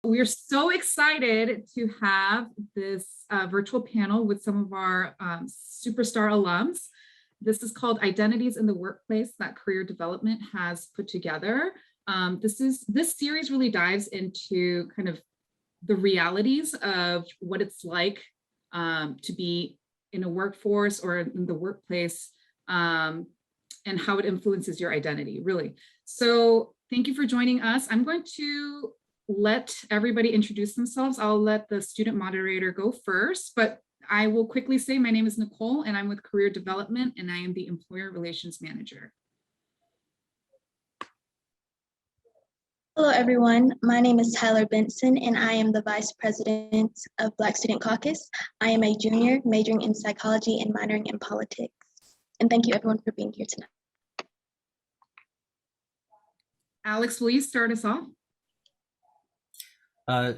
We're so excited to have this virtual panel with some of our superstar alums. This is called Identities in the Workplace that Career Development has put together. This series really dives into kind of the realities of what it's like to be in a workforce or in the workplace, and how it influences your identity, really. So thank you for joining us. I'm going to let everybody introduce themselves. I'll let the student moderator go first, but I will quickly say my name is Nicole and I'm with Career Development and I am the Employer Relations Manager. Hello, everyone. My name is Tyler Benson, and I am the Vice President of Black Student Caucus. I am a junior majoring in psychology and minoring in politics. And thank you, everyone, for being here tonight. Alex, will you start us off?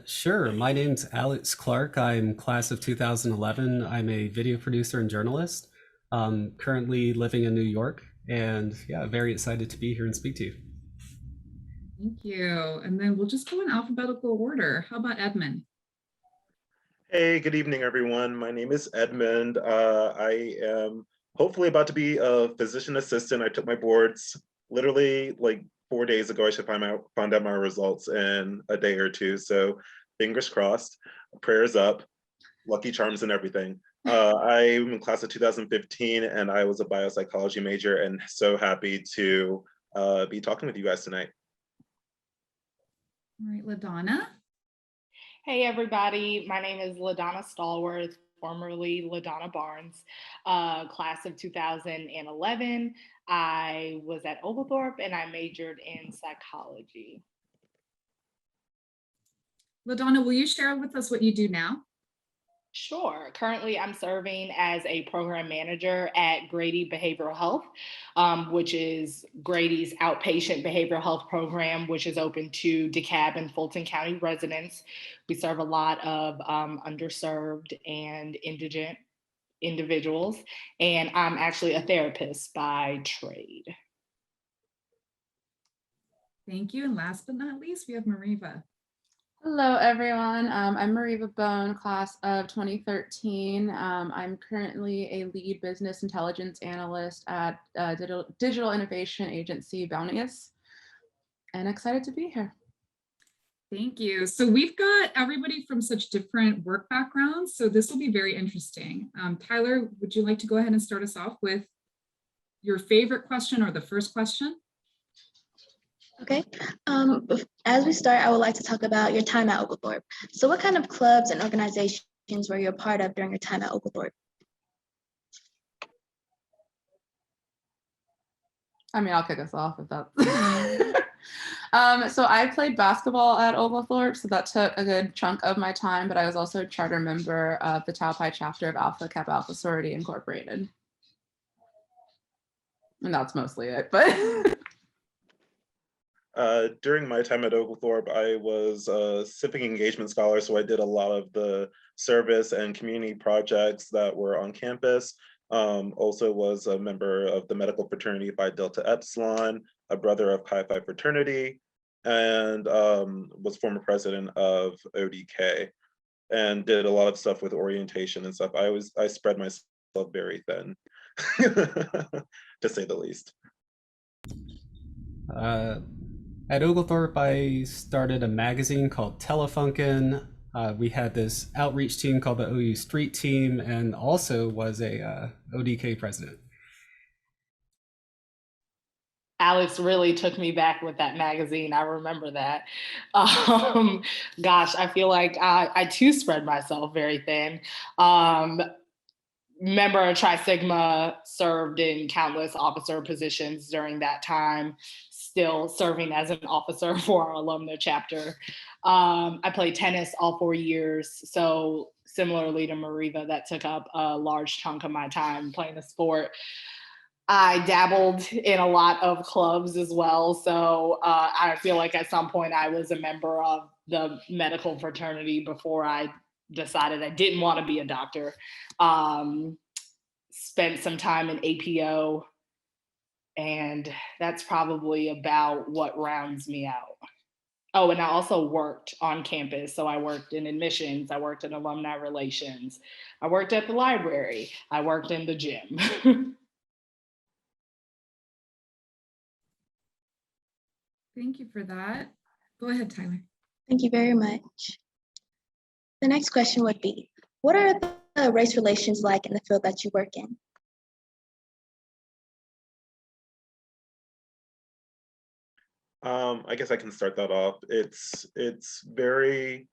Sure. My name's Alex Clark. I'm class of 2011. I'm a video producer and journalist, currently living in New York. And yeah, very excited to be here and speak to you. Thank you. And then we'll just go in alphabetical order. How about Edmund? Hey, good evening, everyone. My name is Edmund. I am hopefully about to be a physician assistant. I took my boards literally like 4 days ago. I should find out my results in a day or two. So fingers crossed, prayers up, lucky charms and everything. I'm in class of 2015 and I was a biopsychology major and so happy to be talking with you guys tonight. All right, LaDonna. Hey everybody, my name is LaDonna Stallworth, formerly LaDonna Barnes, class of 2011. I was at Oglethorpe and I majored in psychology. LaDonna, will you share with us what you do now? Sure. Currently, I'm serving as a program manager at Grady Behavioral Health, which is Grady's outpatient behavioral health program, which is open to DeKalb and Fulton County residents. We serve a lot of underserved and indigent individuals, and I'm actually a therapist by trade. Thank you. And last but not least, we have Mareva. Hello, everyone. I'm Mareva Bone, class of 2013. I'm currently a lead business intelligence analyst at digital innovation agency Bounteous, and excited to be here. Thank you. So we've got everybody from such different work backgrounds, so this will be very interesting. Tyler, would you like to go ahead and start us off with your favorite question or the first question? Okay. As we start, I would like to talk about your time at Oglethorpe. So what kind of clubs and organizations were you a part of during your time at Oglethorpe? I mean, I'll kick us off if that's... So I played basketball at Oglethorpe, so that took a good chunk of my time, but I was also a charter member of the Tau Pi chapter of Alpha Kappa Alpha Sorority Incorporated. And that's mostly it, but... During my time at Oglethorpe, I was a civic engagement scholar, so I did a lot of the service and community projects that were on campus. Also was a member of the medical fraternity Phi Delta Epsilon, a brother of Chi Phi fraternity, and was former president of ODK, and did a lot of stuff with orientation and stuff. I spread myself very thin, to say the least. At Oglethorpe, I started a magazine called Telefunken. We had this outreach team called the OU Street Team, and also was a ODK president. Alex really took me back with that magazine. I remember that. Gosh, I feel like I too spread myself very thin. Member of Tri Sigma, served in countless officer positions during that time, still serving as an officer for our alumni chapter. I played tennis all 4 years. So similarly to Mareva, that took up a large chunk of my time playing the sport. I dabbled in a lot of clubs as well. So I feel like at some point I was a member of the medical fraternity before I decided I didn't want to be a doctor. Spent some time in APO, and that's probably about what rounds me out. Oh, and I also worked on campus. So I worked in admissions, I worked in alumni relations, I worked at the library, I worked in the gym. Thank you for that. Go ahead, Tyler. Thank you very much. The next question would be, what are the race relations like in the field that you work in? I guess I can start that off. It's very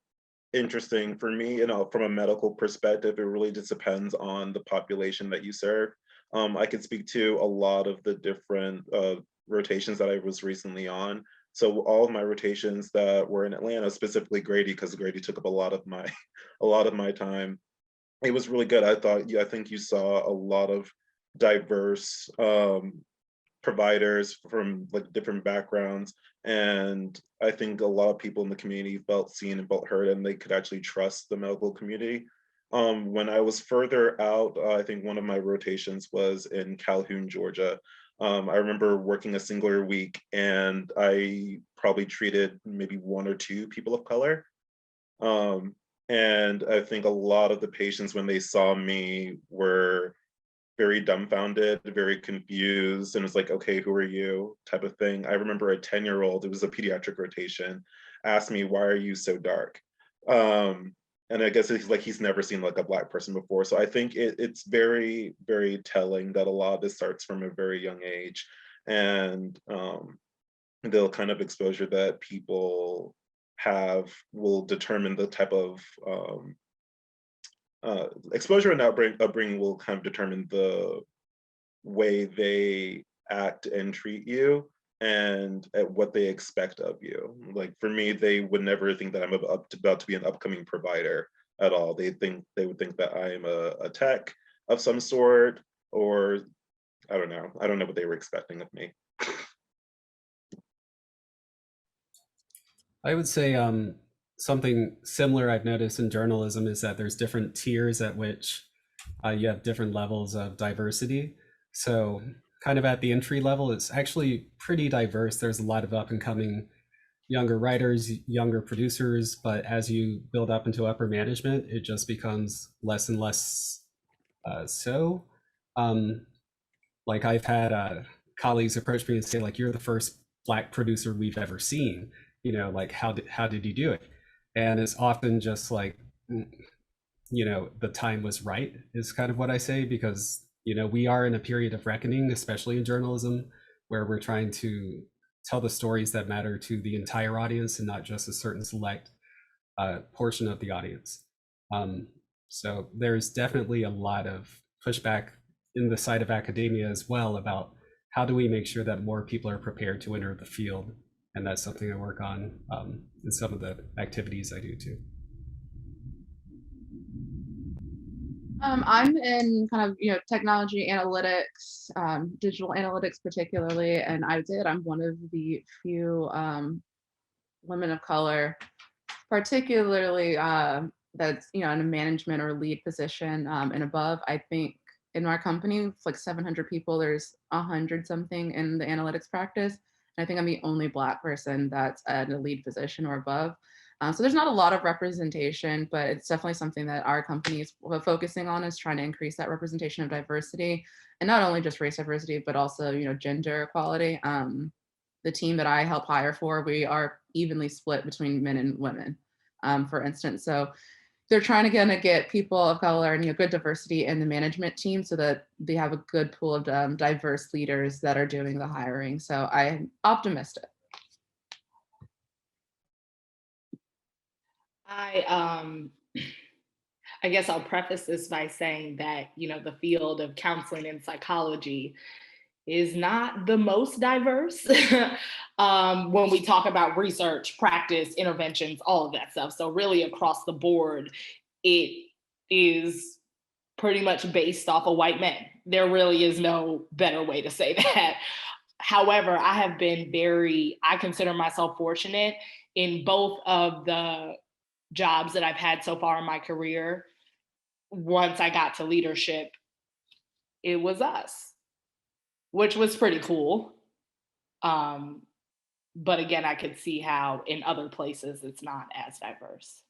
interesting for me, from a medical perspective. It really just depends on the population that you serve. I could speak to a lot of the different rotations that I was recently on. So all of my rotations that were in Atlanta, specifically Grady, because Grady took up a lot of my a lot of my time. It was really good. I think you saw a lot of diverse providers from like different backgrounds, and I think a lot of people in the community felt seen and felt heard, and they could actually trust the medical community. When I was further out, I think one of my rotations was in Calhoun, Georgia. I remember working a singular week, and I probably treated maybe one or two people of color. Um, and I think a lot of the patients, when they saw me, were very dumbfounded, very confused, and it's like, okay, who are you? Type of thing. I remember a 10-year-old, it was a pediatric rotation, asked me, why are you so dark? And I guess it's like he's never seen like a Black person before. So I think it's very, very telling that a lot of this starts from a very young age. And the kind of exposure that people have will determine the type of exposure and upbringing will kind of determine the way they act and treat you and at what they expect of you. Like for me, they would never think that I'm about to be an upcoming provider at all. They would think that I am a tech of some sort, or I don't know. I don't know what they were expecting of me. I would say something similar I've noticed in journalism is that there's different tiers at which you have different levels of diversity. So kind of at the entry level, it's actually pretty diverse. There's a lot of up and coming younger writers, younger producers, but as you build up into upper management, it just becomes less and less so. Like I've had colleagues approach me and say, like, you're the first Black producer we've ever seen. Like how did you do it? And it's often just like, the time was right is kind of what I say, because we are in a period of reckoning, especially in journalism, where we're trying to tell the stories that matter to the entire audience and not just a certain select portion of the audience. So there's definitely a lot of pushback in the side of academia as well about how do we make sure that more people are prepared to enter the field. And that's something I work on in some of the activities I do too. I'm in kind of technology analytics, digital analytics particularly, and I'm one of the few women of color, particularly that's in a management or lead position and above. I think in our company, it's like 700 people. There's 100 something in the analytics practice, and I think I'm the only Black person that's at a lead position or above. So there's not a lot of representation, but it's definitely something that our company is focusing on, is trying to increase that representation of diversity, and not only just race diversity, but also gender equality. The team that I help hire for, we are evenly split between men and women, for instance. So they're trying to get people of color and good diversity in the management team so that they have a good pool of diverse leaders that are doing the hiring. So I'm optimistic. I guess I'll preface this by saying that, the field of counseling and psychology is not the most diverse when we talk about research, practice, interventions, all of that stuff. So really across the board, it is pretty much based off of white men. There really is no better way to say that. However, I consider myself fortunate in both of the jobs that I've had so far in my career. Once I got to leadership, it was us, which was pretty cool. But again, I could see how in other places it's not as diverse.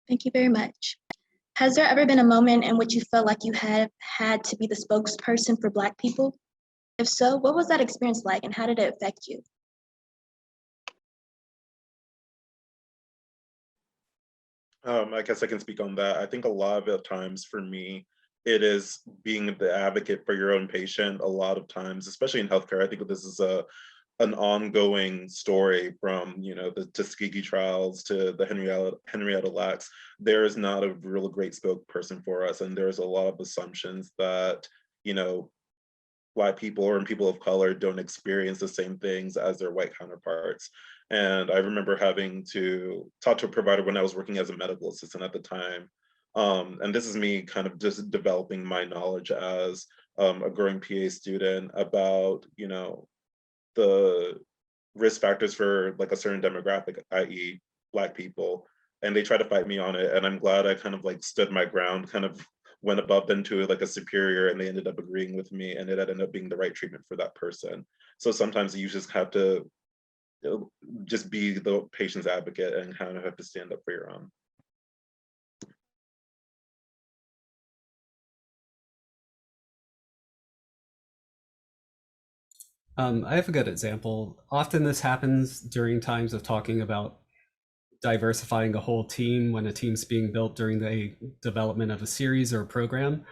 Thank you very much. Has there ever been a moment in which you felt like you have had to be the spokesperson for Black people? If so, what was that experience like and how did it affect you? I guess I can speak on that. I think a lot of the times for me, it is being the advocate for your own patient. A lot of times, especially in healthcare, I think this is an ongoing story from the Tuskegee trials to the Henrietta Lacks. There is not a real great spokesperson for us, and there's a lot of assumptions that Black people or people of color don't experience the same things as their white counterparts. And I remember having to talk to a provider when I was working as a medical assistant at the time. And this is me kind of just developing my knowledge as a growing PA student about, the risk factors for like a certain demographic, i.e. Black people. And they try to fight me on it. And I'm glad I kind of like stood my ground, kind of went above them to like a superior, and they ended up agreeing with me, and it ended up being the right treatment for that person. So sometimes you just have to just be the patient's advocate and kind of have to stand up for your own. I have a good example. Often this happens during times of talking about diversifying a whole team when a team's being built during the development of a series or a program.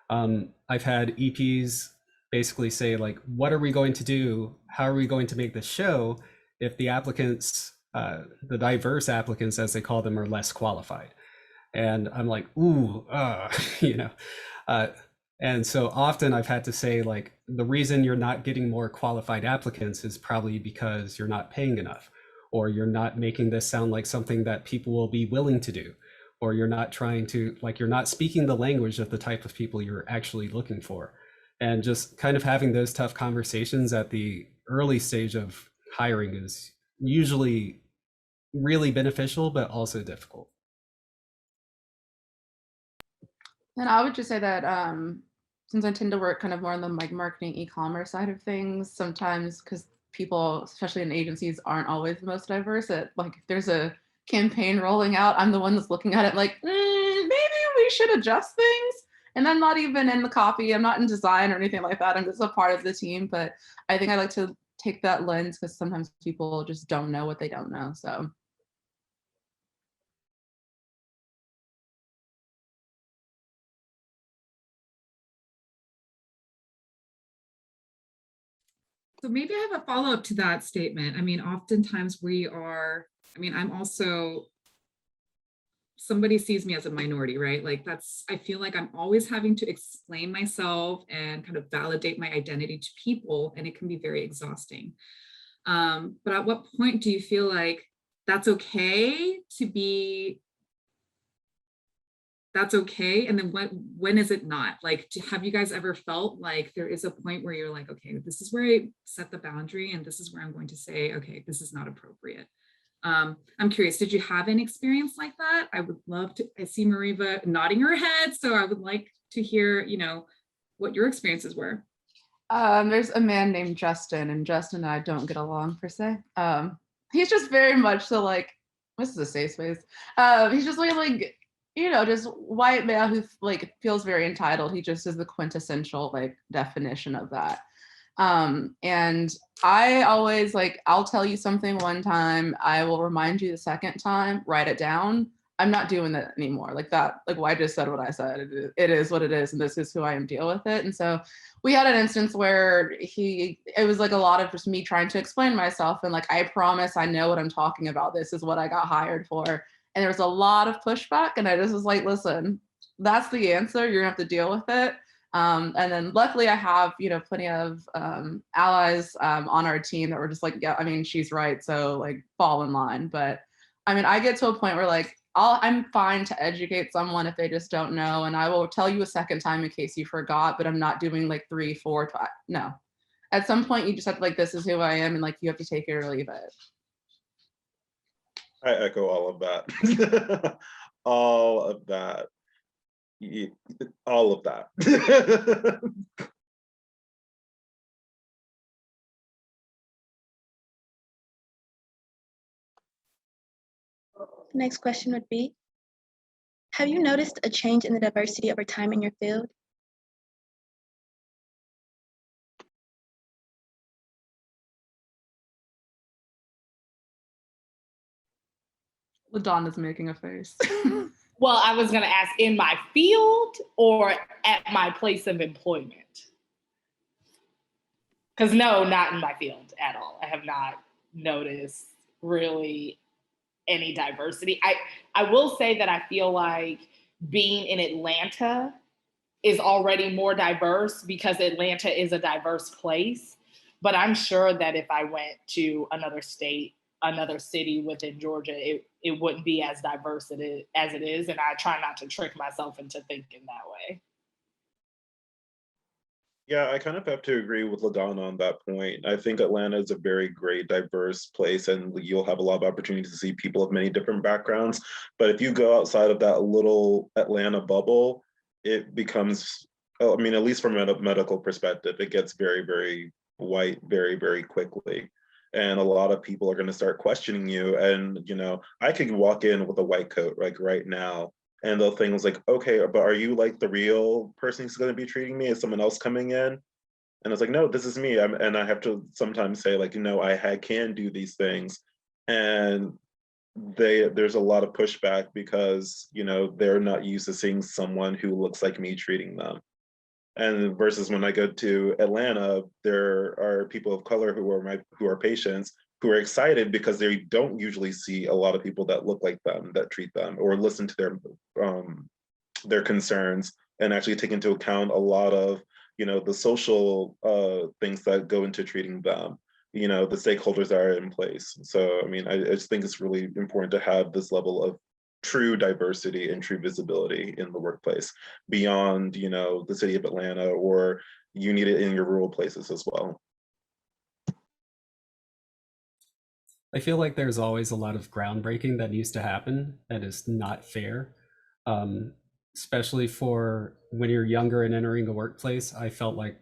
I've had EPs basically say, like, what are we going to do? How are we going to make this show if the applicants, the diverse applicants, as they call them, are less qualified? And I'm like, ooh, and so often I've had to say, like, the reason you're not getting more qualified applicants is probably because you're not paying enough, or you're not making this sound like something that people will be willing to do, or you're not trying to, like, you're not speaking the language of the type of people you're actually looking for. And just kind of having those tough conversations at the early stage of hiring is usually really beneficial, but also difficult. And I would just say that since I tend to work kind of more on the like marketing e-commerce side of things, sometimes because people, especially in agencies, aren't always the most diverse. Like if there's a campaign rolling out, I'm the one that's looking at it like, maybe we should adjust things. And I'm not even in the copy. I'm not in design or anything like that. I'm just a part of the team. But I think I like to take that lens because sometimes people just don't know what they don't know. So. So maybe I have a follow-up to that statement. I mean, oftentimes I'm also, somebody sees me as a minority, right? Like I feel like I'm always having to explain myself and kind of validate my identity to people, and it can be very exhausting. But at what point do you feel like that's okay to be, that's okay? And then when is it not? Like, have you guys ever felt like there is a point where you're like, okay, this is where I set the boundary and this is where I'm going to say, okay, this is not appropriate. I'm curious, did you have any experience like that? I would love to, I see Mareva nodding her head. So I would like to hear, what your experiences were. There's a man named Justin, and Justin and I don't get along per se. He's just very much so like, this is a safe space. He's just like, just white male who like feels very entitled. He just is the quintessential like definition of that. And I always like, I'll tell you something one time, I will remind you the second time, write it down. I'm not doing that anymore. Like that, like well, I just said what I said. It is what it is, and this is who I am, deal with it. And so we had an instance where it was like a lot of just me trying to explain myself and like, I promise I know what I'm talking about. This is what I got hired for. And there was a lot of pushback, and I just was like, listen, that's the answer. You're gonna have to deal with it. And then luckily I have, plenty of allies on our team that were just like, yeah, I mean, she's right. So like fall in line. But I mean, I get to a point where like, I'm fine to educate someone if they just don't know. And I will tell you a second time in case you forgot, but I'm not doing like 3, 4, 5. No. At some point you just have to like, this is who I am. And like, you have to take it or leave it. I echo all of that. All of that. All of that. The next question would be, have you noticed a change in the diversity over time in your field? LaDonna's making a face. Well, I was going to ask in my field or at my place of employment. Because no, not in my field at all. I have not noticed really any diversity. I will say that I feel like being in Atlanta is already more diverse because Atlanta is a diverse place. But I'm sure that if I went to another state, another city within Georgia, it wouldn't be as diverse as it is. And I try not to trick myself into thinking that way. Yeah, I kind of have to agree with LaDonna on that point. I think Atlanta is a very great, diverse place, and you'll have a lot of opportunities to see people of many different backgrounds. But if you go outside of that little Atlanta bubble, it becomes, I mean, at least from a medical perspective, it gets very, very white very, very quickly. And a lot of people are going to start questioning you. And, you know, I could walk in with a white coat like right now, and they'll think like, okay, but are you like the real person who's going to be treating me? Is someone else coming in? And it's like, no, this is me. And I have to sometimes say like, you know, I can do these things. And there's a lot of pushback because, you know, they're not used to seeing someone who looks like me treating them. And versus when I go to Atlanta, there are people of color who are patients who are excited because they don't usually see a lot of people that look like them, that treat them, or listen to their concerns and actually take into account a lot of, you know, the social things that go into treating them, you know, the stakeholders that are in place. So, I mean, I just think it's really important to have this level of true diversity and true visibility in the workplace beyond, you know, the city of Atlanta, or you need it in your rural places as well. I feel like there's always a lot of groundbreaking that needs to happen that is not fair, especially for when you're younger and entering a workplace. I felt like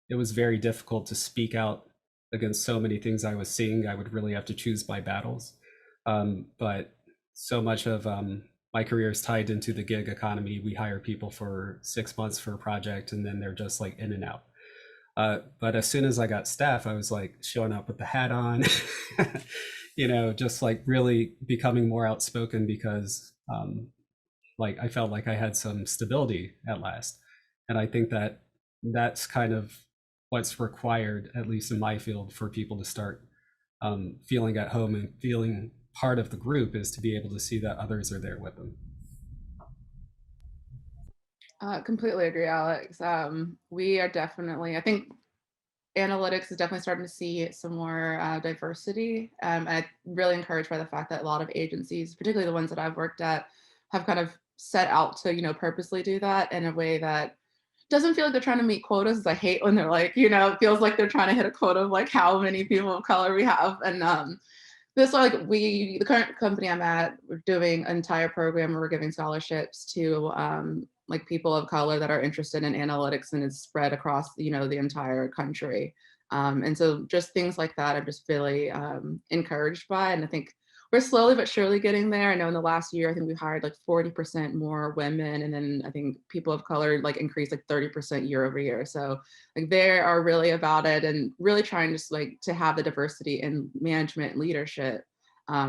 it was very difficult to speak out against so many things I was seeing. I would really have to choose my battles. But so much of my career is tied into the gig economy. We hire people for 6 months for a project, and then they're just like in and out. But as soon as I got staff, I was like showing up with the hat on, you know, just like really becoming more outspoken because like I felt like I had some stability at last. And I think that that's kind of what's required, at least in my field, for people to start feeling at home and feeling part of the group, is to be able to see that others are there with them. Completely agree, Alex. We are definitely, I think analytics is definitely starting to see some more diversity. I'm really encouraged by the fact that a lot of agencies, particularly the ones that I've worked at, have kind of set out to, you know, purposely do that in a way that doesn't feel like they're trying to meet quotas. I hate when they're like, you know, it feels like they're trying to hit a quota of like how many people of color we have. And this, like, the current company I'm at, we're doing an entire program where we're giving scholarships to like people of color that are interested in analytics, and it's spread across, you know, the entire country. And so just things like that, I'm just really encouraged by. And I think we're slowly but surely getting there. I know in the last year, I think we hired like 40% more women. And then I think people of color like increased like 30% year over year. So like they are really about it and really trying just like to have the diversity in management and leadership.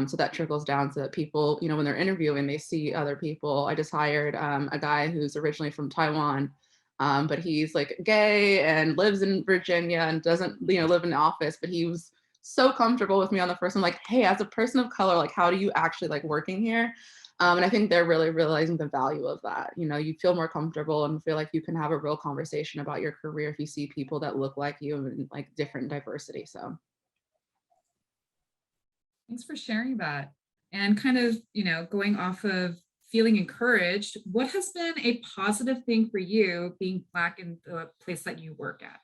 So that trickles down so that people, you know, when they're interviewing, they see other people. I just hired a guy who's originally from Taiwan, but he's like gay and lives in Virginia and doesn't, you know, live in the office, but he was so comfortable with me on the first. I'm like, hey, as a person of color, like, how do you actually like working here? And I think they're really realizing the value of that. You know, you feel more comfortable and feel like you can have a real conversation about your career if you see people that look like you and like different diversity. So Thanks for sharing that. And kind of, you know, going off of feeling encouraged, what has been a positive thing for you being Black in the place that you work at?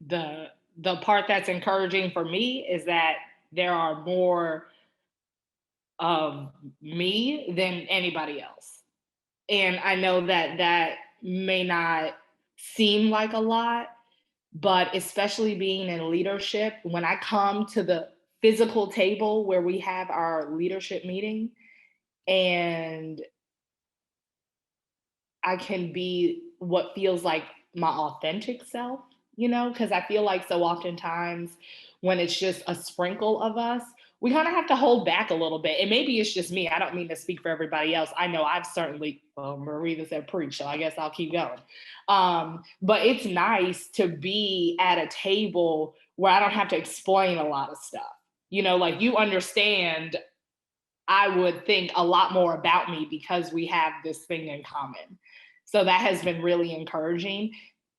The part that's encouraging for me is that there are more of me than anybody else. And I know that that may not seem like a lot, But especially being in leadership, when I come to the physical table where we have our leadership meeting and I can be what feels like my authentic self, you know, because I feel like so oftentimes when it's just a sprinkle of us, we kind of have to hold back a little bit. And maybe it's just me. I don't mean to speak for everybody else. I know I've certainly, well, Mareva said preach, so I guess I'll keep going. But it's nice to be at a table where I don't have to explain a lot of stuff. You know, like you understand, I would think a lot more about me because we have this thing in common. So that has been really encouraging.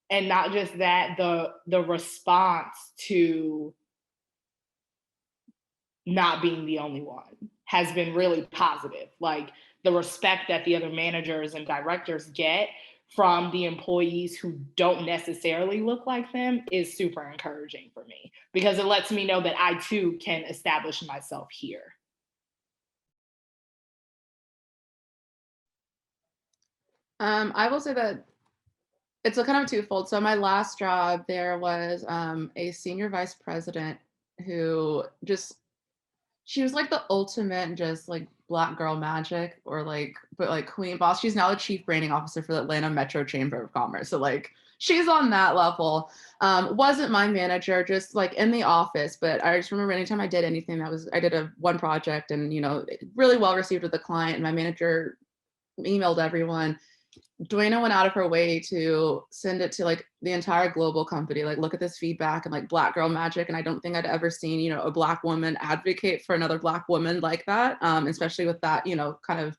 And not just that, the response to not being the only one has been really positive. Like the respect that the other managers and directors get from the employees who don't necessarily look like them is super encouraging for me because it lets me know that I too can establish myself here. I will say that it's a kind of twofold. So my last job there was a senior vice president who she was like the ultimate just like Black girl magic or like, but like queen boss. She's now the chief branding officer for the Atlanta Metro Chamber of Commerce. So like she's on that level. Wasn't my manager, just like in the office, but I just remember anytime I did anything I did one project and, you know, really well received with the client and my manager emailed everyone. Duena went out of her way to send it to like the entire global company, like look at this feedback and like Black girl magic. And I don't think I'd ever seen, you know, a Black woman advocate for another Black woman like that, especially with that, you know, kind of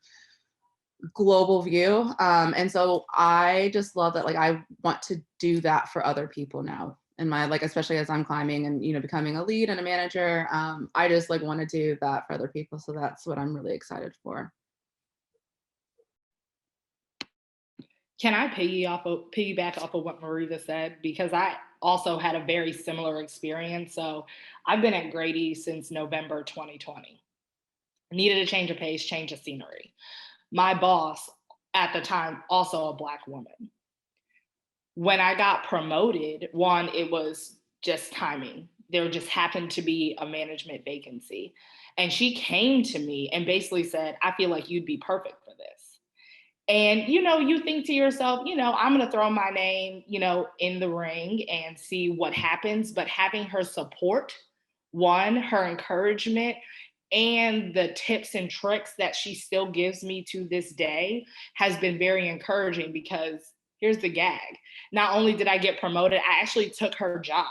global view. And so I just love that, like, I want to do that for other people now in my, like, especially as I'm climbing and, you know, becoming a lead and a manager. I just like want to do that for other people. So that's what I'm really excited for. Can I piggyback off of what Mareva said? Because I also had a very similar experience. So I've been at Grady since November 2020. Needed a change of pace, change of scenery. My boss at the time, also a Black woman. When I got promoted, one, it was just timing. There just happened to be a management vacancy. And she came to me and basically said, I feel like you'd be perfect for this. And, you know, you think to yourself, you know, I'm going to throw my name, you know, in the ring and see what happens. But having her support, one, her encouragement, and the tips and tricks that she still gives me to this day has been very encouraging because here's the gag. Not only did I get promoted, I actually took her job.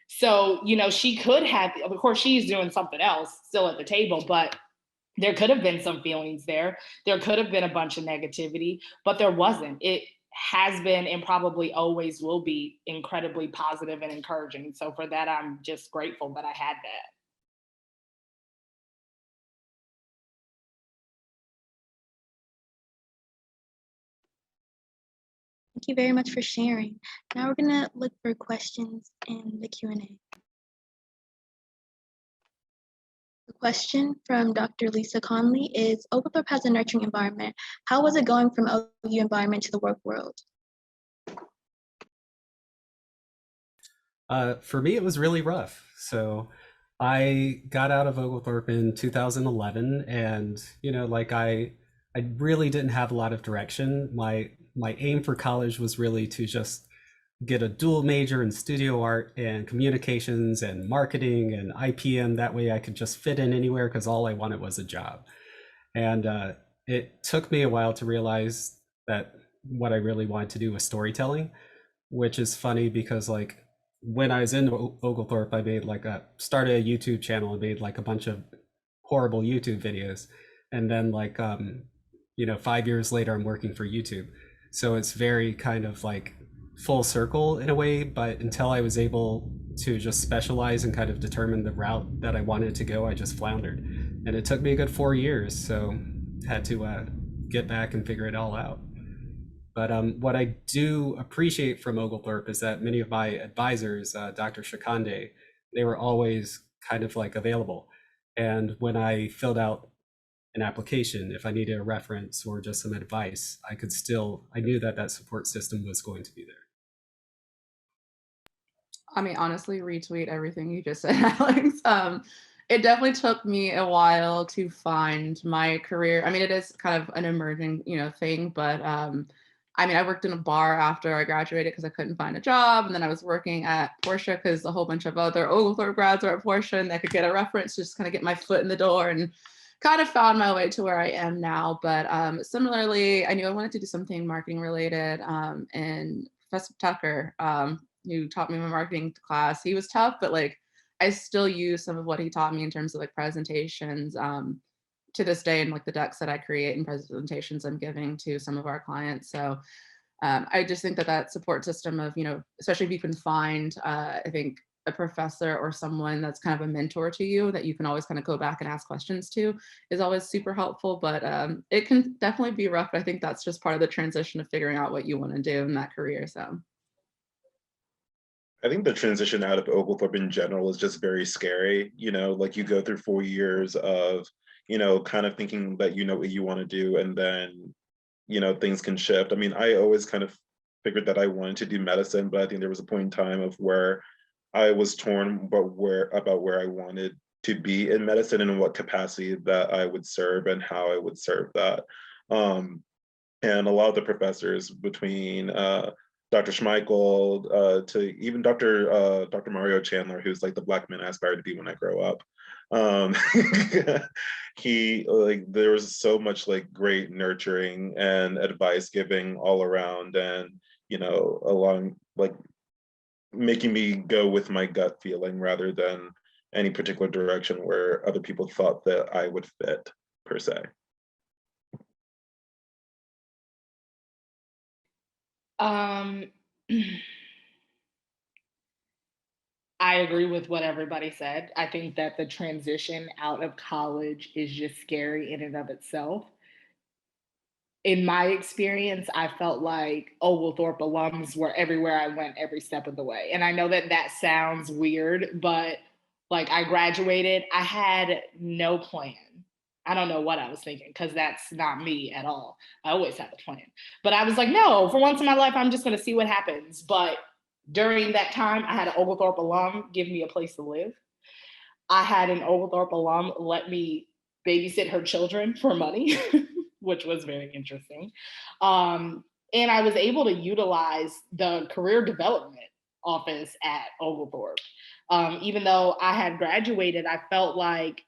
So, you know, she could have, of course, she's doing something else still at the table, but there could have been some feelings there. There could have been a bunch of negativity, but there wasn't. It has been and probably always will be incredibly positive and encouraging. So for that, I'm just grateful that I had that. Thank you very much for sharing. Now we're gonna look for questions in the Q&A. The question from Dr. Lisa Conley is, Oglethorpe has a nurturing environment. How was it going from OU environment to the work world? For me, it was really rough. So I got out of Oglethorpe in 2011, and you know, like I really didn't have a lot of direction. My aim for college was really to just get a dual major in studio art and communications and marketing and IPM. That way I could just fit in anywhere because all I wanted was a job. And it took me a while to realize that what I really wanted to do was storytelling, which is funny because like when I was in Oglethorpe, I made started a YouTube channel and made like a bunch of horrible YouTube videos. And then like, you know, 5 years later, I'm working for YouTube. So it's very kind of like full circle in a way, but until I was able to just specialize and kind of determine the route that I wanted to go, I just floundered. And it took me a good 4 years. So had to get back and figure it all out. But what I do appreciate from Oglethorpe is that many of my advisors, Dr. Shakande, they were always kind of like available. And when I filled out an application, if I needed a reference or just some advice, I knew that support system was going to be there. I mean, honestly, retweet everything you just said, Alex. It definitely took me a while to find my career. I mean, it is kind of an emerging, thing, but I mean, I worked in a bar after I graduated because I couldn't find a job, and then I was working at Porsche because a whole bunch of other Oglethorpe grads were at Porsche, and I could get a reference, just kind of get my foot in the door, and kind of found my way to where I am now. But similarly, I knew I wanted to do something marketing related, and Professor Tucker, who taught me my marketing class, he was tough, but like I still use some of what he taught me in terms of like presentations to this day, and like the decks that I create and presentations I'm giving to some of our clients. So I just think that that support system of, especially if you can find, I think, a professor or someone that's kind of a mentor to you that you can always kind of go back and ask questions to is always super helpful. But it can definitely be rough. I think that's just part of the transition of figuring out what you want to do in that career. So I think the transition out of Oglethorpe in general is just very scary. Like you go through 4 years of, kind of thinking that you know what you want to do, and then, things can shift. I mean, I always kind of figured that I wanted to do medicine, but I think there was a point in time of where I was torn about where I wanted to be in medicine and in what capacity that I would serve and how I would serve that. And a lot of the professors between Dr. Schmeichel to even Dr. Mario Chandler, who's like the Black man I aspire to be when I grow up. There was so much like great nurturing and advice giving all around, and along like making me go with my gut feeling rather than any particular direction where other people thought that I would fit per se. I agree with what everybody said. I think that the transition out of college is just scary in and of itself. In my experience, I felt like Oglethorpe alums were everywhere I went every step of the way. And I know that that sounds weird, but like I graduated, I had no plan. I don't know what I was thinking because that's not me at all. I always have a plan. But I was like, no, for once in my life, I'm just going to see what happens. But during that time, I had an Oglethorpe alum give me a place to live. I had an Oglethorpe alum let me babysit her children for money, which was very interesting. And I was able to utilize the career development office at Oglethorpe. Even though I had graduated, I felt like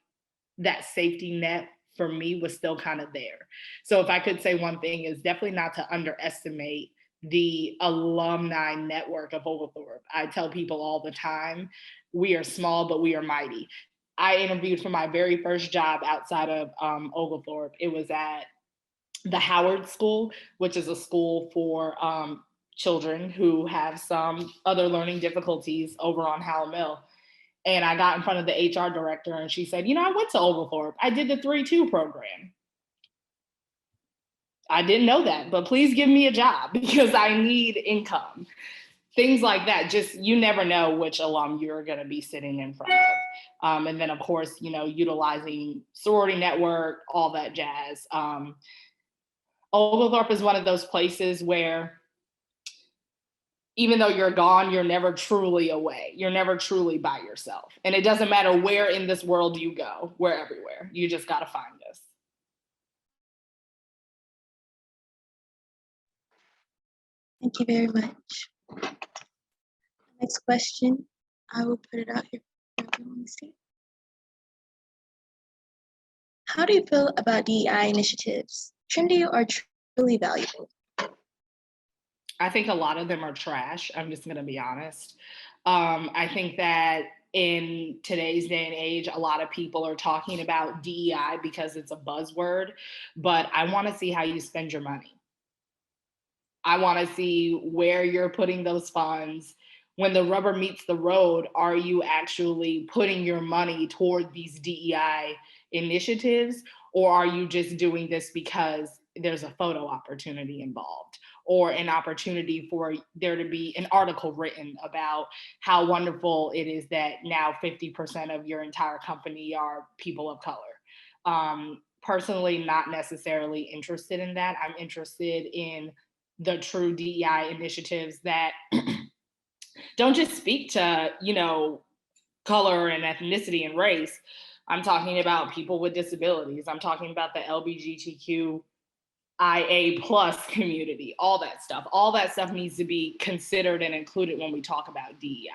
that safety net for me was still kind of there. So if I could say one thing, is definitely not to underestimate the alumni network of Oglethorpe. I tell people all the time, we are small, but we are mighty. I interviewed for my very first job outside of Oglethorpe. It was at the Howard School, which is a school for children who have some other learning difficulties over on Howell Mill. And I got in front of the HR director and she said, I went to Oglethorpe. I did the 3-2 program. I didn't know that, but please give me a job because I need income. Things like that. Just, you never know which alum you're going to be sitting in front of. And then of course, utilizing sorority network, all that jazz. Oglethorpe is one of those places where even though you're gone, you're never truly away. You're never truly by yourself. And it doesn't matter where in this world you go, we're everywhere. You just got to find us. Thank you very much. Next question, I will put it out here for everyone to see. How do you feel about DEI initiatives? Trendy or truly valuable? I think a lot of them are trash. I'm just going to be honest. I think that in today's day and age, a lot of people are talking about DEI because it's a buzzword, but I want to see how you spend your money. I want to see where you're putting those funds. When the rubber meets the road, are you actually putting your money toward these DEI initiatives, or are you just doing this because there's a photo opportunity involved, or an opportunity for there to be an article written about how wonderful it is that now 50% of your entire company are people of color? Personally, not necessarily interested in that. I'm interested in the true DEI initiatives that don't just speak to, color and ethnicity and race. I'm talking about people with disabilities. I'm talking about the LGBTQIA plus community, all that stuff. All that stuff needs to be considered and included when we talk about DEI,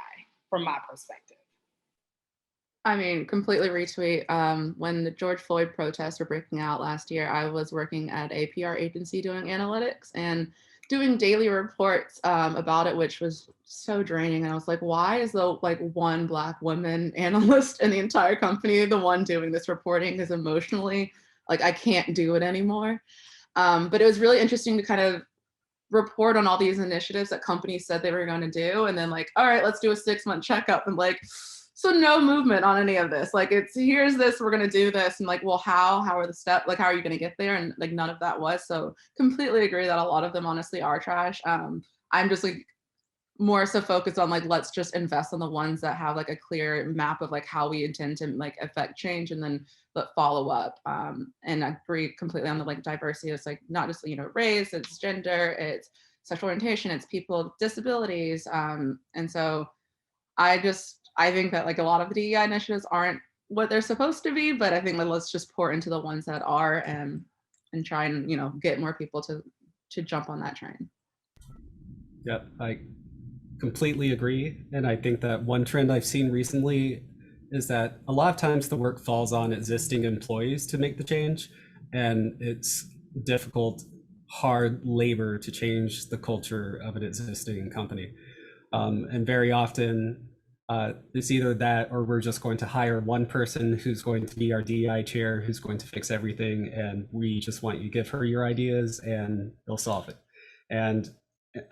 from my perspective. I mean, completely retweet. When the George Floyd protests were breaking out last year, I was working at a PR agency doing analytics and doing daily reports about it, which was so draining. And I was like, why is the one Black woman analyst in the entire company the one doing this reporting? Because emotionally, I can't do it anymore. But it was really interesting to kind of report on all these initiatives that companies said they were going to do. And then all right, let's do a 6-month checkup. And so no movement on any of this. It's here's this, we're gonna do this, and well, how are the steps? How are you gonna get there? And none of that was. So completely agree that a lot of them honestly are trash. I'm just more so focused on let's just invest on the ones that have a clear map of how we intend to affect change, and then follow up. And I agree completely on the diversity. It's not just race, it's gender, it's sexual orientation, it's people with disabilities. And so I think that a lot of the DEI initiatives aren't what they're supposed to be, but I think let's just pour into the ones that are and try and get more people to jump on that train. Yep, I completely agree. And I think that one trend I've seen recently is that a lot of times the work falls on existing employees to make the change, and it's difficult, hard labor to change the culture of an existing company. And very often it's either that or we're just going to hire one person who's going to be our DEI chair, who's going to fix everything, and we just want you to give her your ideas and they'll solve it. And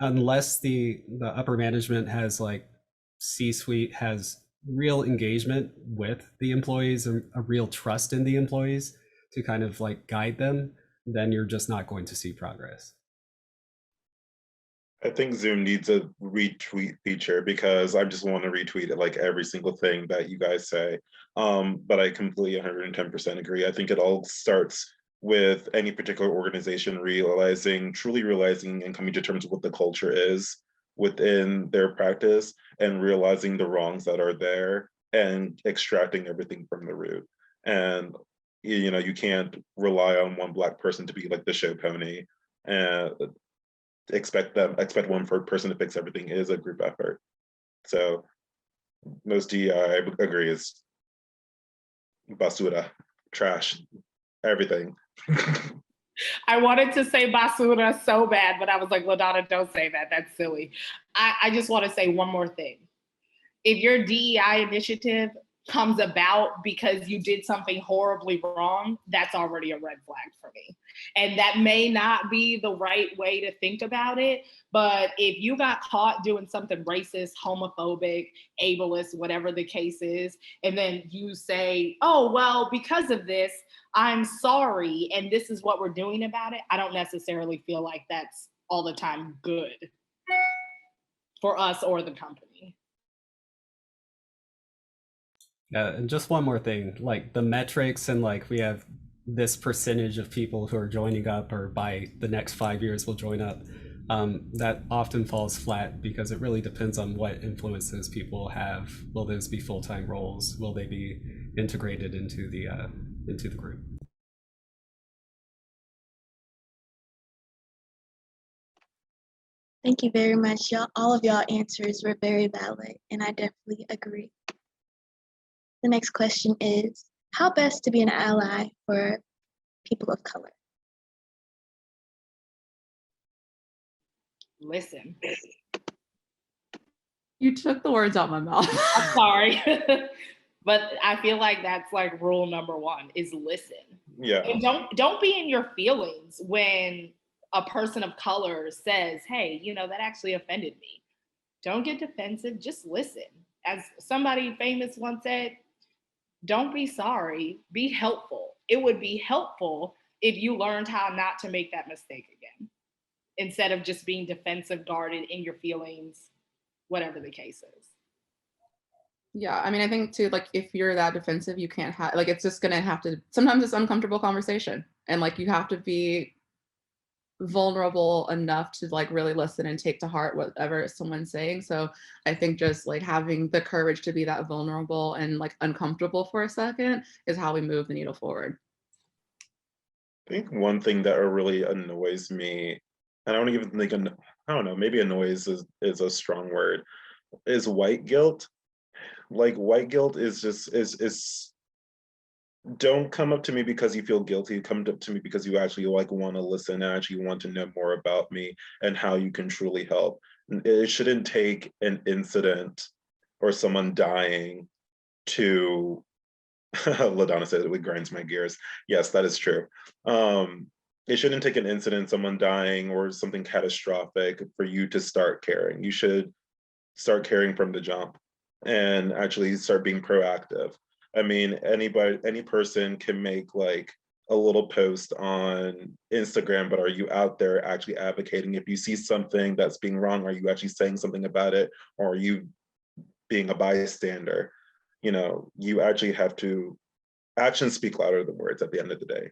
unless the upper management has C-suite has real engagement with the employees and a real trust in the employees to kind of guide them, then you're just not going to see progress. I think Zoom needs a retweet feature, because I just want to retweet it every single thing that you guys say. But I completely 110% agree. I think it all starts with any particular organization truly realizing and coming to terms with what the culture is within their practice, and realizing the wrongs that are there and extracting everything from the root. And you can't rely on one Black person to be the show pony and expect one person to fix everything. Is a group effort. So most DEI, I agree, is basura, trash, everything. I wanted to say basura so bad, but I was like, LaDonna, don't say that. That's silly. I just want to say one more thing. If your DEI initiative comes about because you did something horribly wrong, that's already a red flag for me. And that may not be the right way to think about it, but if you got caught doing something racist, homophobic, ableist, whatever the case is, and then you say, oh, well, because of this, I'm sorry, and this is what we're doing about it, I don't necessarily feel like that's all the time good for us or the company. Yeah, and just one more thing, the metrics and we have this percentage of people who are joining up, or by the next 5 years will join up. That often falls flat because it really depends on what influence those people have. Will those be full-time roles? Will they be integrated into the group? Thank you very much. All of y'all answers were very valid, and I definitely agree. The next question is, how best to be an ally for people of color? Listen. You took the words out my mouth. I'm sorry. But I feel like that's rule number one is listen. Yeah. And don't be in your feelings when a person of color says, hey, that actually offended me. Don't get defensive, just listen. As somebody famous once said, don't be sorry, be helpful. It would be helpful if you learned how not to make that mistake again, instead of just being defensive, guarded in your feelings, whatever the case is. Yeah, I mean, I think too, if you're that defensive, you can't have, it's just gonna have to, sometimes it's uncomfortable conversation. And you have to be vulnerable enough to like really listen and take to heart whatever someone's saying. So I think just like having the courage to be that vulnerable and like uncomfortable for a second is how we move the needle forward. I think one thing that really annoys me, and I don't even think, I don't know, maybe annoys is a strong word, is white guilt. Like white guilt is just, is don't come up to me because you feel guilty. Come up to me because you actually like want to listen and actually want to know more about me and how you can truly help. It shouldn't take an incident or someone dying to, LaDonna said it grinds my gears. Yes, that is true. It shouldn't take an incident, someone dying or something catastrophic for you to start caring. You should start caring from the jump and actually start being proactive. I mean, any person can make like a little post on Instagram, but are you out there actually advocating? If you see something that's being wrong, are you actually saying something about it? Or are you being a bystander? You know, you actually have to, actions speak louder than words at the end of the day.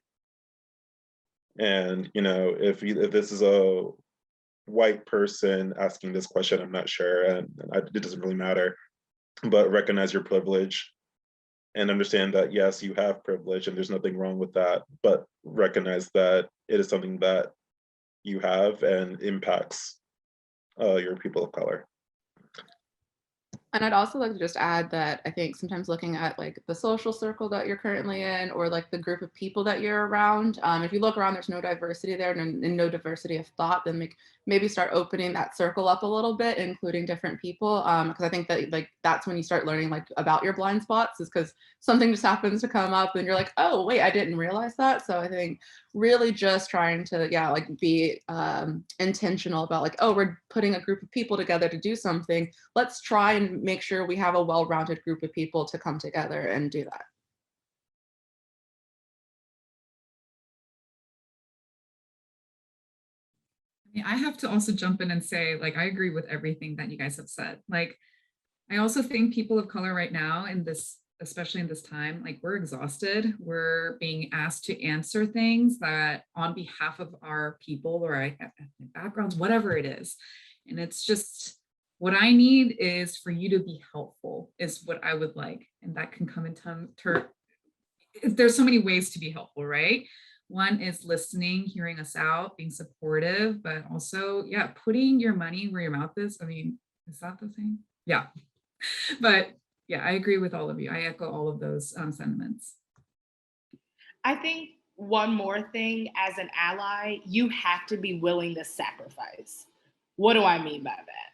And, you know, if this is a white person asking this question, I'm not sure, and it doesn't really matter, but recognize your privilege and understand that, yes, you have privilege and there's nothing wrong with that, but recognize that it is something that you have and impacts your people of color. And I'd also like to just add that I think sometimes looking at like the social circle that you're currently in, or like the group of people that you're around, if you look around, there's no diversity there and no diversity of thought, then maybe start opening that circle up a little bit, including different people. Because I think that like that's when you start learning like about your blind spots, is because something just happens to come up and you're like, oh wait, I didn't realize that. So I think really just trying to like be intentional about like, oh, we're putting a group of people together to do something. Let's try and make sure we have a well-rounded group of people to come together and do that. I have to also jump in and say, like, I agree with everything that you guys have said. Like, I also think people of color right now in this, especially in this time, like we're exhausted. We're being asked to answer things that on behalf of our people or our backgrounds, whatever it is. And it's just, what I need is for you to be helpful is what I would like. And that can come in there's so many ways to be helpful, right? One is listening, hearing us out, being supportive, but also, yeah, putting your money where your mouth is. I mean, is that the thing? Yeah. But yeah, I agree with all of you. I echo all of those sentiments. I think one more thing, as an ally, you have to be willing to sacrifice. What do I mean by that?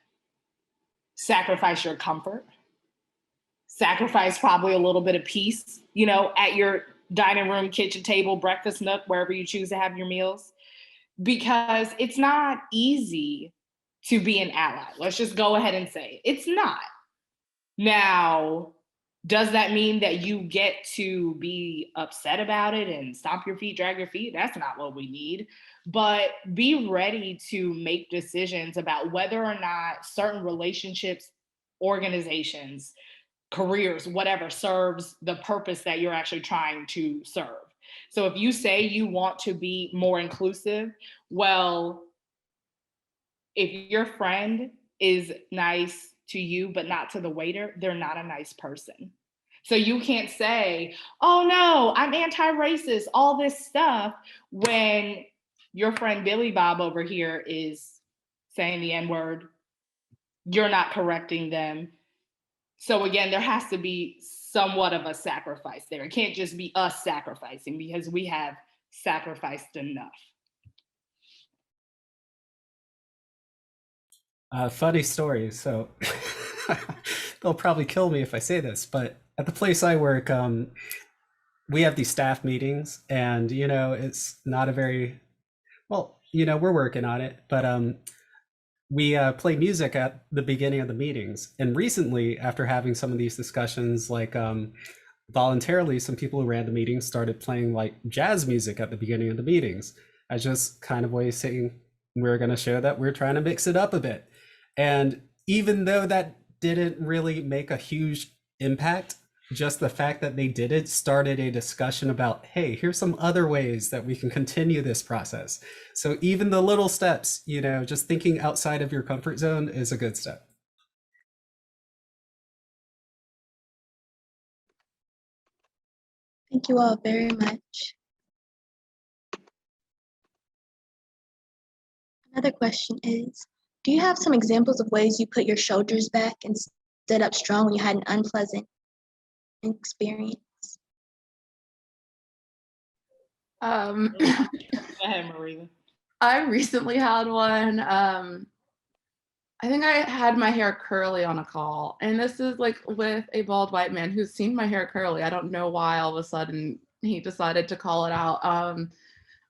Sacrifice your comfort, sacrifice probably a little bit of peace, you know, at your dining room, kitchen table, breakfast nook, wherever you choose to have your meals, because it's not easy to be an ally. Let's just go ahead and say it's not. Now, does that mean that you get to be upset about it and stomp your feet, drag your feet? That's not what we need. But be ready to make decisions about whether or not certain relationships, organizations, careers, whatever, serves the purpose that you're actually trying to serve. So if you say you want to be more inclusive, well, if your friend is nice to you, but not to the waiter, they're not a nice person. So you can't say, oh no, I'm anti-racist, all this stuff, when your friend Billy Bob over here is saying the N-word, you're not correcting them. So again, there has to be somewhat of a sacrifice there. It can't just be us sacrificing, because we have sacrificed enough. Funny story. So they'll probably kill me if I say this, but at the place I work, we have these staff meetings, and you know, it's not a very well, you know, we're working on it, but we play music at the beginning of the meetings. And recently, after having some of these discussions, like voluntarily, some people who ran the meetings started playing like jazz music at the beginning of the meetings as just kind of way of saying we're going to show that we're trying to mix it up a bit. And even though that didn't really make a huge impact, just the fact that they did it started a discussion about, hey, here's some other ways that we can continue this process. So even the little steps, you know, just thinking outside of your comfort zone is a good step. Thank you all very much. Another question is, do you have some examples of ways you put your shoulders back and stood up strong when you had an unpleasant experience? Go ahead, Mareva. I recently had one. I think I had my hair curly on a call, and this is like with a bald white man who's seen my hair curly. I don't know why all of a sudden he decided to call it out.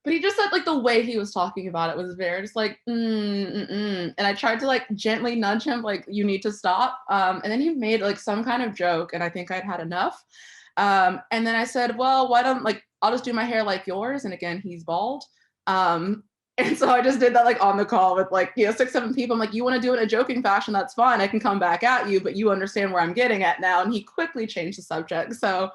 But he just said, like, the way he was talking about it was very just like, and I tried to like gently nudge him, like, you need to stop. And then he made like some kind of joke, and I think I'd had enough. And then I said, well, why don't, like, I'll just do my hair like yours. And again, he's bald. And so I just did that like on the call with like, you know, 6, 7 people. I'm like, you want to do it in a joking fashion? That's fine. I can come back at you, but you understand where I'm getting at now. And he quickly changed the subject. So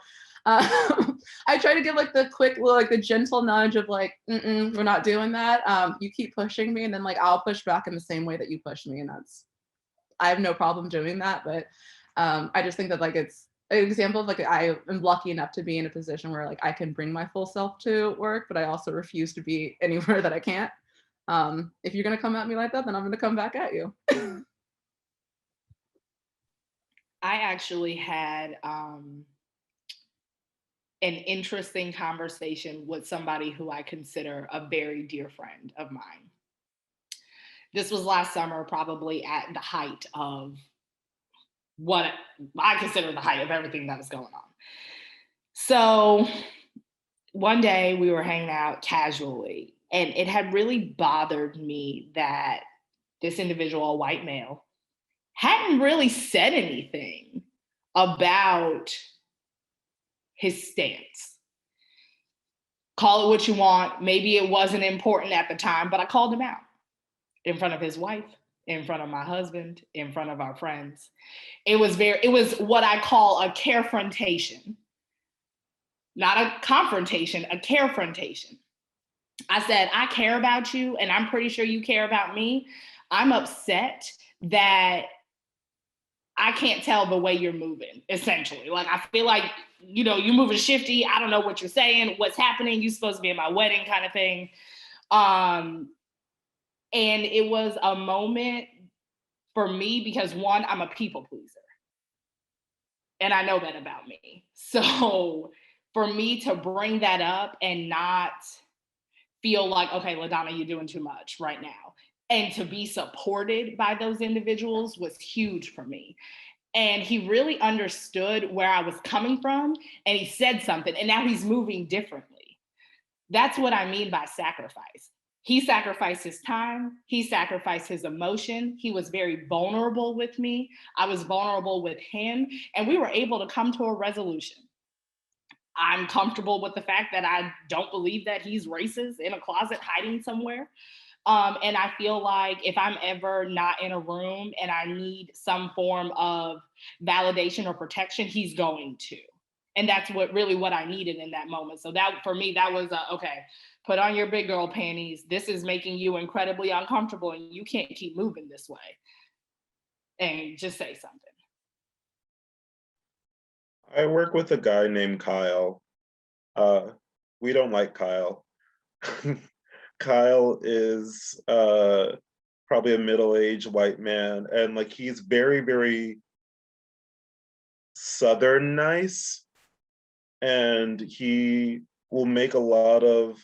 I try to give like the quick, like the gentle nudge of like, we're not doing that. You keep pushing me, and then like I'll push back in the same way that you push me, and I have no problem doing that. But I just think that like it's an example of like I am lucky enough to be in a position where like I can bring my full self to work, but I also refuse to be anywhere that I can't. If you're gonna come at me like that, then I'm gonna come back at you. I actually had an interesting conversation with somebody who I consider a very dear friend of mine. This was last summer, probably at the height of what I consider the height of everything that was going on. So one day we were hanging out casually, and it had really bothered me that this individual, a white male, hadn't really said anything about his stance. Call it what you want. Maybe it wasn't important at the time, but I called him out in front of his wife, in front of my husband, in front of our friends. It was what I call a carefrontation. Not a confrontation, a carefrontation. I said, I care about you, and I'm pretty sure you care about me. I'm upset that I can't tell the way you're moving, essentially. Like, I feel like, you know, you're moving shifty. I don't know what you're saying, what's happening. You're supposed to be at my wedding kind of thing. And it was a moment for me because, one, I'm a people pleaser. And I know that about me. So for me to bring that up and not feel like, okay, LaDonna, you're doing too much right now, and to be supported by those individuals was huge for me. And he really understood where I was coming from, and he said something, and now he's moving differently. That's what I mean by sacrifice. He sacrificed his time. He sacrificed his emotion. He was very vulnerable with me. I was vulnerable with him, and we were able to come to a resolution. I'm comfortable with the fact that I don't believe that he's racist in a closet hiding somewhere. And I feel like if I'm ever not in a room and I need some form of validation or protection, he's going to. And that's what I needed in that moment. So that, for me, that was okay, put on your big girl panties. This is making you incredibly uncomfortable, and you can't keep moving this way. And just say something. I work with a guy named Kyle. We don't like Kyle. Kyle is probably a middle-aged white man, and like he's very, very Southern nice, and he will make a lot of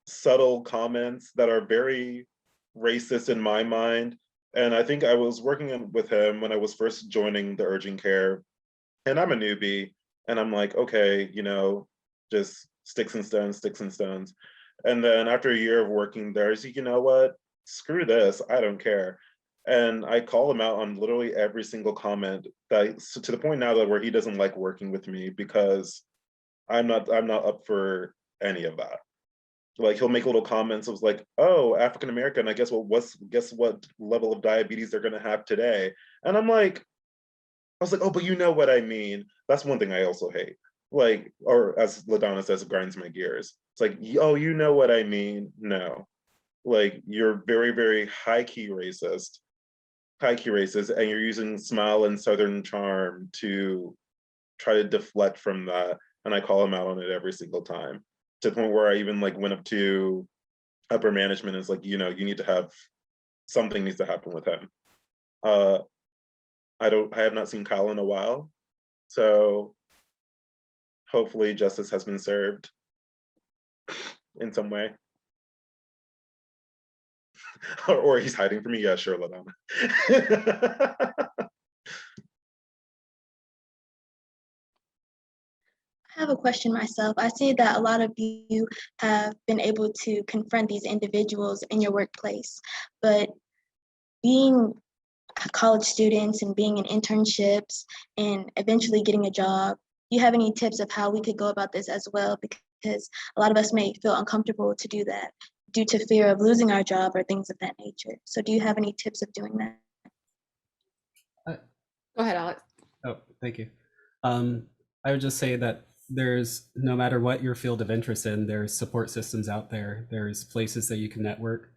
subtle comments that are very racist in my mind. And I think I was working with him when I was first joining the urgent care, and I'm a newbie, and I'm like, okay, you know, just sticks and stones, sticks and stones. And then after a year of working there, he's like, you know what? Screw this, I don't care. And I call him out on literally every single comment, that so to the point now that where he doesn't like working with me because I'm not up for any of that. Like he'll make little comments of like, oh, African American, I guess guess what level of diabetes they're gonna have today. And I'm like, I was like, oh, but you know what I mean. That's one thing I also hate. Like, or as LaDonna says, it grinds my gears. It's like, oh, you know what I mean. No, like you're very, very high-key racist, and you're using smile and Southern charm to try to deflect from that. And I call him out on it every single time, to the point where I even like went up to upper management and is like, you know, you need to have, something needs to happen with him. I have not seen Kyle in a while, so hopefully justice has been served in some way. Or he's hiding from me. Yeah, sure, LaDonna. I have a question myself. I see that a lot of you have been able to confront these individuals in your workplace, but being college students and being in internships and eventually getting a job, do you have any tips of how we could go about this as well? Because a lot of us may feel uncomfortable to do that due to fear of losing our job or things of that nature. So do you have any tips of doing that? Go ahead, Alex. Oh, thank you. I would just say that there's, no matter what your field of interest in, there's support systems out there. There's places that you can network,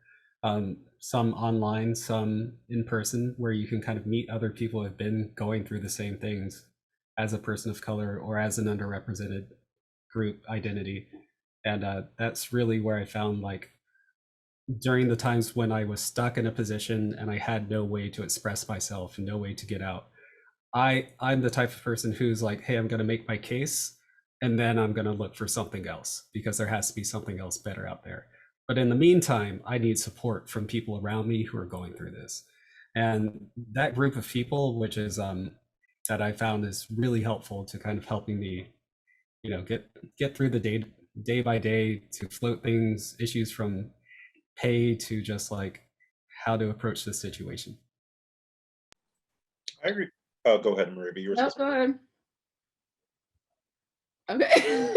some online, some in person, where you can kind of meet other people who have been going through the same things as a person of color or as an underrepresented group identity. And that's really where I found, like, during the times when I was stuck in a position and I had no way to express myself and no way to get out, I'm the type of person who's like, hey, I'm going to make my case and then I'm going to look for something else, because there has to be something else better out there. But in the meantime, I need support from people around me who are going through this. And that group of people, which is that I found is really helpful to kind of helping me, you know, get through the day by day, to float things, issues from pay to just like how to approach this situation. I agree. Oh, go ahead, Mareva. You were No, supposed go ahead. Okay.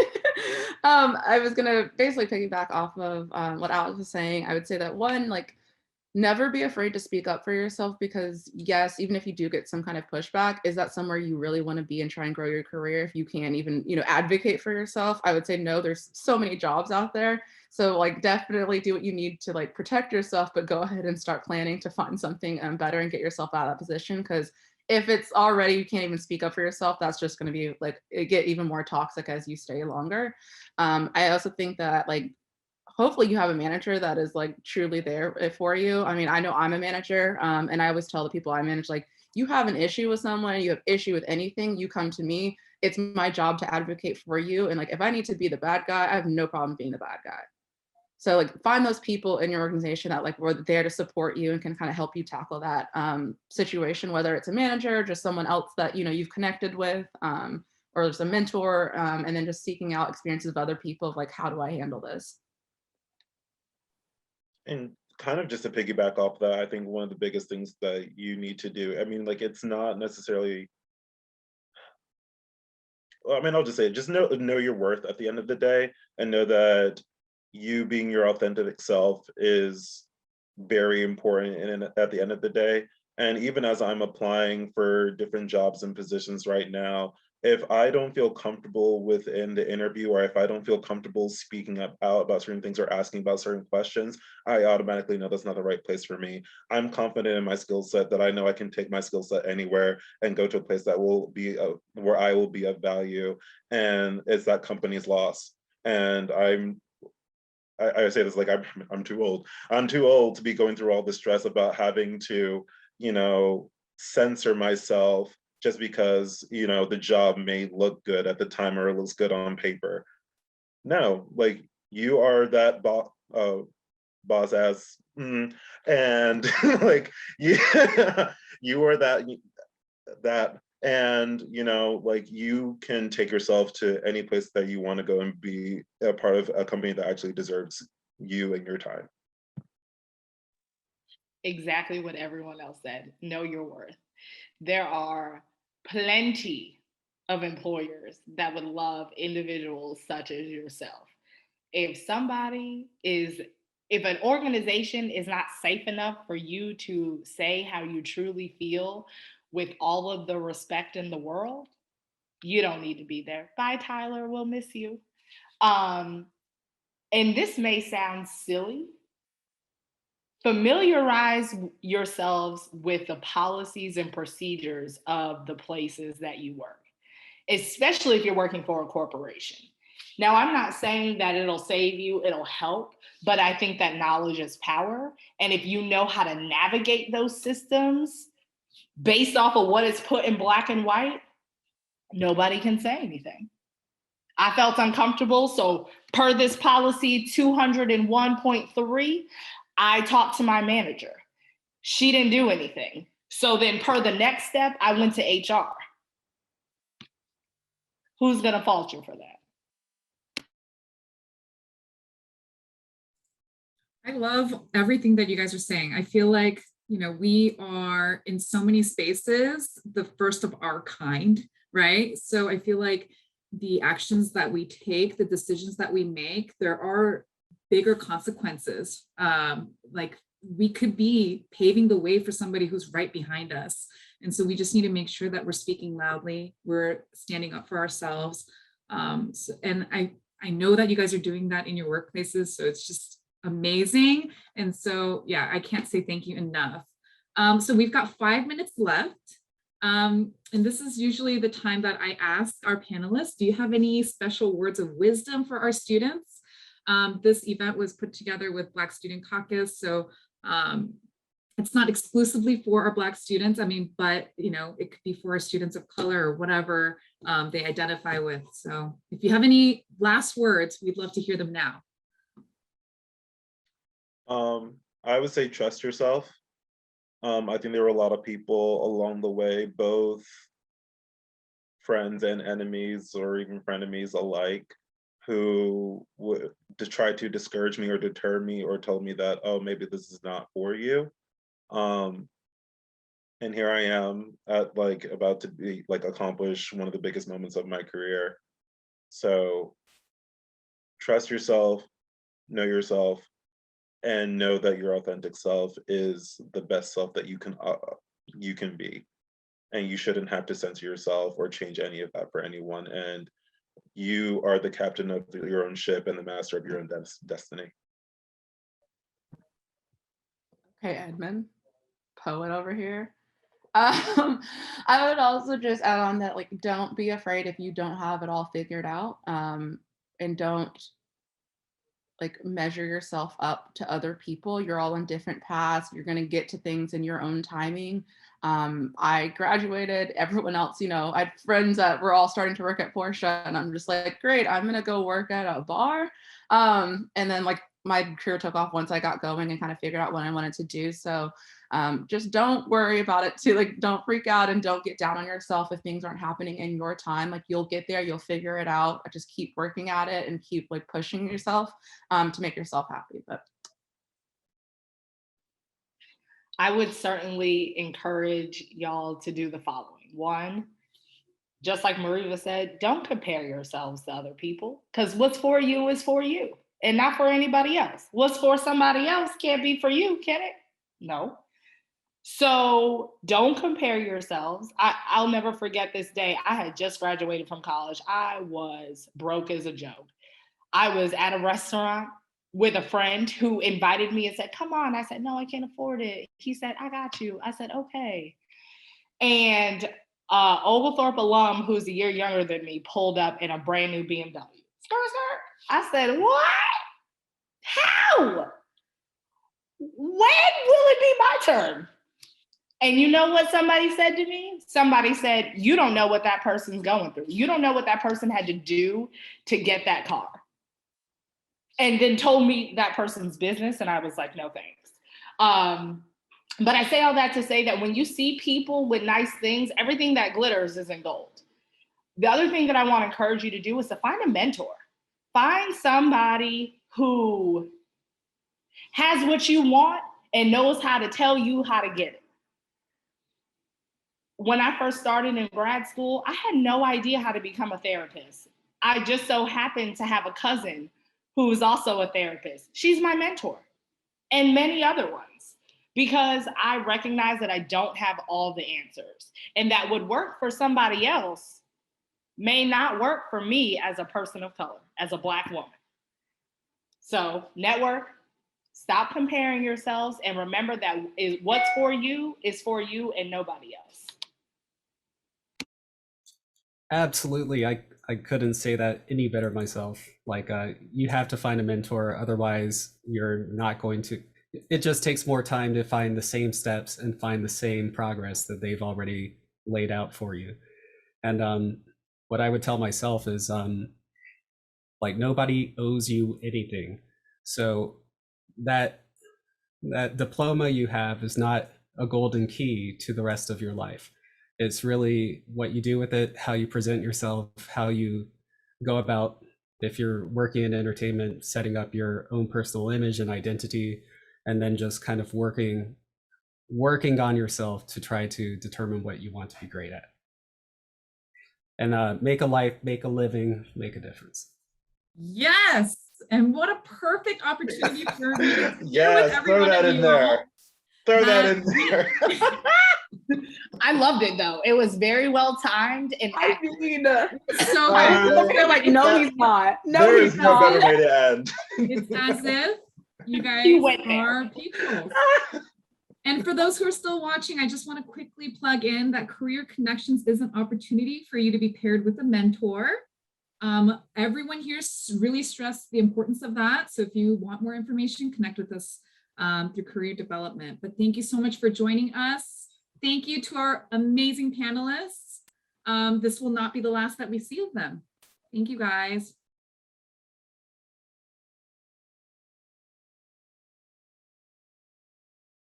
I was gonna basically piggyback off of what Alex was saying. I would say that one, like, never be afraid to speak up for yourself, because yes, even if you do get some kind of pushback, is that somewhere you really want to be and try and grow your career if you can't even, you know, advocate for yourself? I would say no, there's so many jobs out there. So like definitely do what you need to like protect yourself, but go ahead and start planning to find something better and get yourself out of that position. Because if it's already, you can't even speak up for yourself, that's just going to be like, it get even more toxic as you stay longer. I also think that like, hopefully you have a manager that is like truly there for you. I mean, I know I'm a manager, and I always tell the people I manage, like, you have an issue with someone, you have issue with anything, you come to me. It's my job to advocate for you. And like, if I need to be the bad guy, I have no problem being the bad guy. So like, find those people in your organization that like were there to support you and can kind of help you tackle that situation, whether it's a manager, just someone else that, you know, you've connected with, or there's a mentor, and then just seeking out experiences of other people of like, how do I handle this? And kind of just to piggyback off that, I think one of the biggest things that you need to do, I mean, like, it's not necessarily, I mean, I'll just say it, just know your worth at the end of the day, and know that you being your authentic self is very important at the end of the day. And even as I'm applying for different jobs and positions right now, if I don't feel comfortable within the interview, or if I don't feel comfortable speaking out about certain things or asking about certain questions, I automatically know that's not the right place for me. I'm confident in my skill set, that I know I can take my skill set anywhere and go to a place that will be where I will be of value, and it's that company's loss. And I say this like I'm too old. I'm too old to be going through all the stress about having to, you know, censor myself just because, you know, the job may look good at the time or it looks good on paper. No, like, you are that boss ass, and like you are that, and you know, like, you can take yourself to any place that you want to go and be a part of a company that actually deserves you and your time. Exactly what everyone else said. Know your worth. There are plenty of employers that would love individuals such as yourself. If an organization is not safe enough for you to say how you truly feel, with all of the respect in the world, you don't need to be there. Bye, Tyler, we'll miss you. And this may sound silly. Familiarize yourselves with the policies and procedures of the places that you work, especially if you're working for a corporation. Now, I'm not saying that it'll save you, it'll help, but I think that knowledge is power. And if you know how to navigate those systems based off of what is put in black and white, nobody can say anything. I felt uncomfortable, so per this policy 201.3, I talked to my manager. She didn't do anything. So then per the next step, I went to HR. Who's gonna fault you for that? I love everything that you guys are saying. I feel like, we are in so many spaces, the first of our kind, right? So I feel like the actions that we take, the decisions that we make, there are bigger consequences. Like we could be paving the way for somebody who's right behind us. And so we just need to make sure that we're speaking loudly, we're standing up for ourselves. And I know that you guys are doing that in your workplaces. So it's just amazing. And so, yeah, I can't say thank you enough. So we've got 5 minutes left. And this is usually the time that I ask our panelists, do you have any special words of wisdom for our students? This event was put together with Black Student Caucus. So it's not exclusively for our Black students. I mean, but it could be for our students of color or whatever they identify with. So if you have any last words, we'd love to hear them now. I would say trust yourself. I think there were a lot of people along the way, both friends and enemies or even frenemies alike, who would try to discourage me or deter me or tell me that, oh, maybe this is not for you. And here I am at about to be accomplish one of the biggest moments of my career. So trust yourself, know yourself, and know that your authentic self is the best self that you can be. And you shouldn't have to censor yourself or change any of that for anyone. And you are the captain of your own ship and the master of your own destiny. Okay, Edmund, poet over here. I would also just add on that, don't be afraid if you don't have it all figured out, and don't measure yourself up to other people. You're all on different paths. You're going to get to things in your own timing. I graduated, everyone else, I had friends that were all starting to work at Porsche, and I'm just like, great, I'm going to go work at a bar. And then my career took off once I got going and kind of figured out what I wanted to do. So just don't worry about it too. Don't freak out and don't get down on yourself if things aren't happening in your time. You'll get there, you'll figure it out. Just keep working at it and keep pushing yourself to make yourself happy. But I would certainly encourage y'all to do the following. One, just like Mareva said, don't compare yourselves to other people, because what's for you is for you and not for anybody else. What's for somebody else can't be for you, can it? No. So don't compare yourselves. I'll never forget this day. I had just graduated from college. I was broke as a joke. I was at a restaurant with a friend who invited me and said, come on. I said, no, I can't afford it. He said, I got you. I said, okay. And Oglethorpe alum, who's a year younger than me, pulled up in a brand new BMW. Skirt. I said, what? How? When will it be my turn? And you know what somebody said to me? Somebody said, you don't know what that person's going through. You don't know what that person had to do to get that car. And then told me that person's business. And I was like, no, thanks. But I say all that to say that when you see people with nice things, everything that glitters isn't gold. The other thing that I want to encourage you to do is to find a mentor. Find somebody who has what you want and knows how to tell you how to get it. When I first started in grad school, I had no idea how to become a therapist. I just so happened to have a cousin who is also a therapist. She's my mentor, and many other ones, because I recognize that I don't have all the answers, and that would work for somebody else may not work for me as a person of color, as a Black woman. So network, stop comparing yourselves, and remember that what's for you is for you and nobody else. Absolutely. I couldn't say that any better myself. Like, you have to find a mentor, otherwise you're not going to. It just takes more time to find the same steps and find the same progress that they've already laid out for you. And what I would tell myself is, like, nobody owes you anything. So that diploma you have is not a golden key to the rest of your life. It's really what you do with it, how you present yourself, how you go about, if you're working in entertainment, setting up your own personal image and identity, and then just kind of working on yourself to try to determine what you want to be great at. And make a life, make a living, make a difference. Yes. And what a perfect opportunity for me to Yes, throw that in there. Throw that in there. I loved it though. It was very well timed, and I mean, so they're like, no, he's not. No, There he's is no not. better way to end. it's as if you guys went there. are people. And for those who are still watching, I just want to quickly plug in that Career Connections is an opportunity for you to be paired with a mentor. Everyone here really stressed the importance of that. So if you want more information, connect with us through career development. But thank you so much for joining us. Thank you to our amazing panelists. This will not be the last that we see of them. Thank you, guys.